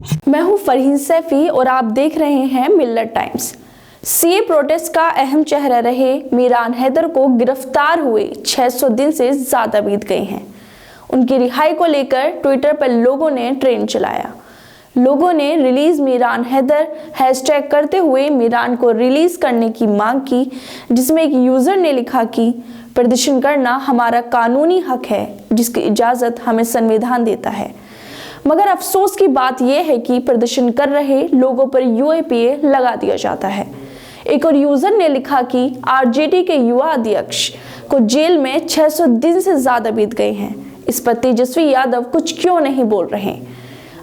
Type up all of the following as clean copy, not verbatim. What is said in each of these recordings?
मैं हूं फरहीन सैफी और आप देख रहे हैं मिल्लत टाइम्स। सीए प्रोटेस्ट का अहम चेहरा रहे मीरान हैदर को गिरफ्तार हुए 600 दिन से ज्यादा बीत गए हैं। उनकी रिहाई को लेकर ट्विटर पर लोगों ने ट्रेंड चलाया। लोगों ने रिलीज मीरान हैदर हैशटैग करते हुए मीरान को रिलीज करने की मांग की, जिसमें एक यूजर ने लिखा कि प्रदर्शन करना हमारा कानूनी हक है, जिसकी इजाजत हमें संविधान देता है। मगर अफसोस की बात यह है कि प्रदर्शन कर रहे लोगों पर यूएपीए लगा दिया जाता है। एक और यूजर ने लिखा कि आरजेडी के युवा अध्यक्ष को जेल में 600 दिन से ज्यादा बीत गए हैं, इस पर तेजस्वी यादव कुछ क्यों नहीं बोल रहे।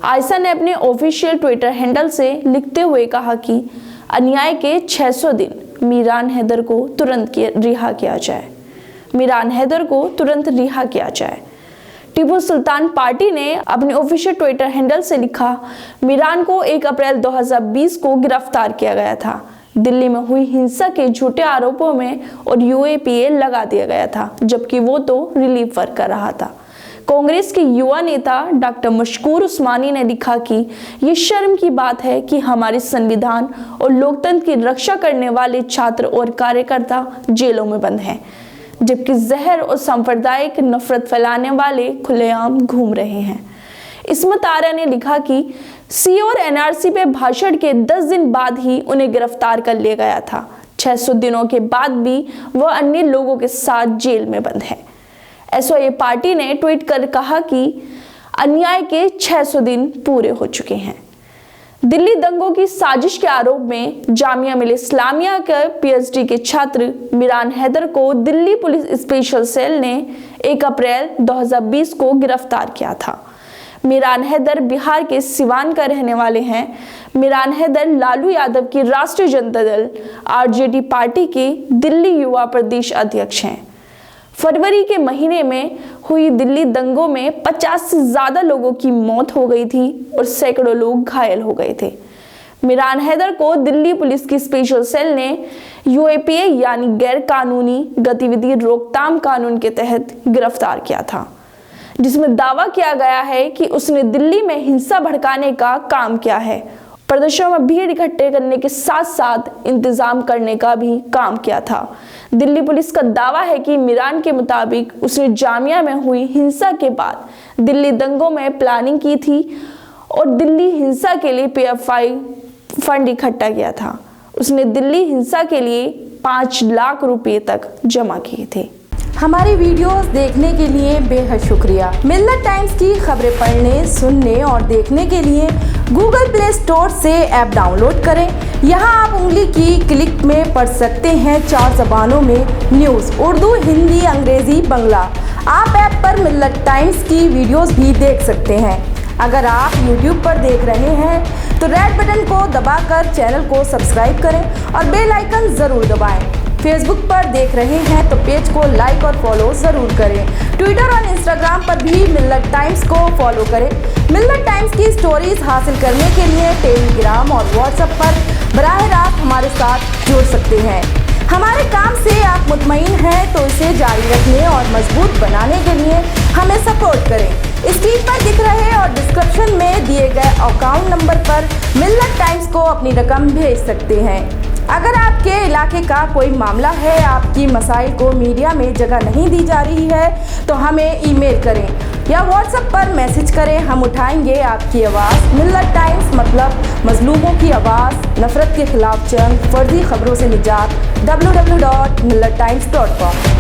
आयशा ने अपने ऑफिशियल ट्विटर हैंडल से लिखते हुए कहा कि अन्याय के 600 दिन, मीरान हैदर को तुरंत रिहा किया जाए। मीरान हैदर को तुरंत रिहा किया जाए। टीपू सुल्तान पार्टी ने अपने ऑफिशियल ट्विटर हैंडल से लिखा, मीरान को 1 अप्रैल 2020 को गिरफ्तार किया गया था। दिल्ली में हुई हिंसा के झूठे आरोपों में और यूएपीए लगा दिया गया था, जबकि वो तो रिलीफ वर्क कर रहा था। कांग्रेस के युवा नेता डॉक्टर मशकूर उस्मानी ने लिखा कि ये शर्म की बात है कि हमारे संविधान और लोकतंत्र की रक्षा करने वाले छात्र और कार्यकर्ता जेलों में बंद हैं, जबकि जहर और सांप्रदायिक नफरत फैलाने वाले खुलेआम घूम रहे हैं। इस्मत आर्या ने लिखा कि सी और एनआरसी पे भाषण के 10 दिन बाद ही उन्हें गिरफ्तार कर लिया गया था। 600 दिनों के बाद भी वह अन्य लोगों के साथ जेल में बंद है। एसओए पार्टी ने ट्वीट कर कहा कि अन्याय के 600 दिन पूरे हो चुके हैं। दिल्ली दंगों की साजिश के आरोप में जामिया मिलिया इस्लामिया के पीएचडी के छात्र मीरान हैदर को दिल्ली पुलिस स्पेशल सेल ने 1 अप्रैल 2020 को गिरफ्तार किया था। मीरान हैदर बिहार के सिवान का रहने वाले हैं। मीरान हैदर लालू यादव की राष्ट्रीय जनता दल आरजेडी पार्टी के दिल्ली युवा प्रदेश अध्यक्ष हैं। फरवरी के महीने में हुई दिल्ली दंगों में 50 से ज्यादा लोगों की मौत हो गई थी और सैकड़ों लोग घायल हो गए थे। मीरान हैदर को दिल्ली पुलिस की स्पेशल सेल ने यूएपीए यानी गैर कानूनी गतिविधि रोकथाम कानून के तहत गिरफ्तार किया था, जिसमें दावा किया गया है कि उसने दिल्ली में हिंसा भड़काने का काम किया है। प्रदर्शनों में भीड़ इकट्ठे करने के साथ साथ इंतजाम करने का भी काम किया था। दिल्ली पुलिस का दावा है कि मीरान के मुताबिक उसने जामिया में हुई हिंसा के बाद दिल्ली दंगों में प्लानिंग की थी और दिल्ली हिंसा के लिए पीएफआई फंड इकट्ठा किया था। उसने दिल्ली हिंसा के लिए 5 लाख रुपए तक जमा किए थे। हमारी वीडियोस देखने के लिए बेहद शुक्रिया। मिल्लत टाइम्स की खबरें पढ़ने, सुनने और देखने के लिए गूगल प्ले स्टोर से ऐप डाउनलोड करें। यहाँ आप उंगली की क्लिक में पढ़ सकते हैं 4 ज़बानों में न्यूज़, उर्दू, हिंदी, अंग्रेज़ी, बंगला। आप ऐप पर मिल्लत टाइम्स की वीडियोस भी देख सकते हैं। अगर आप YouTube पर देख रहे हैं तो रेड बटन को दबाकर चैनल को सब्सक्राइब करें और बेल आइकन ज़रूर दबाएं। फेसबुक पर देख रहे हैं तो पेज को लाइक और फॉलो ज़रूर करें। ट्विटर और इंस्टाग्राम पर भी मिल्लत टाइम्स को फॉलो करें। मिल्लत टाइम्स की स्टोरीज हासिल करने के लिए टेलीग्राम और व्हाट्सएप पर बराह रास्त हमारे साथ जुड़ सकते हैं। हमारे काम से आप मुतमईन हैं तो इसे जारी रखने और मजबूत बनाने के लिए हमें सपोर्ट करें। स्क्रीन पर दिख रहे और डिस्क्रिप्शन में दिए गए अकाउंट नंबर पर मिल्लत टाइम्स को अपनी रकम भेज सकते हैं। अगर आपके इलाके का कोई मामला है, आपकी मसाइल को मीडिया में जगह नहीं दी जा रही है, तो हमें ईमेल करें या व्हाट्सएप पर मैसेज करें। हम उठाएंगे आपकी आवाज़। मिल्लत टाइम्स मतलब मजलूमों की आवाज़, नफरत के खिलाफ जंग, फर्जी खबरों से निजात। www.millattimes.com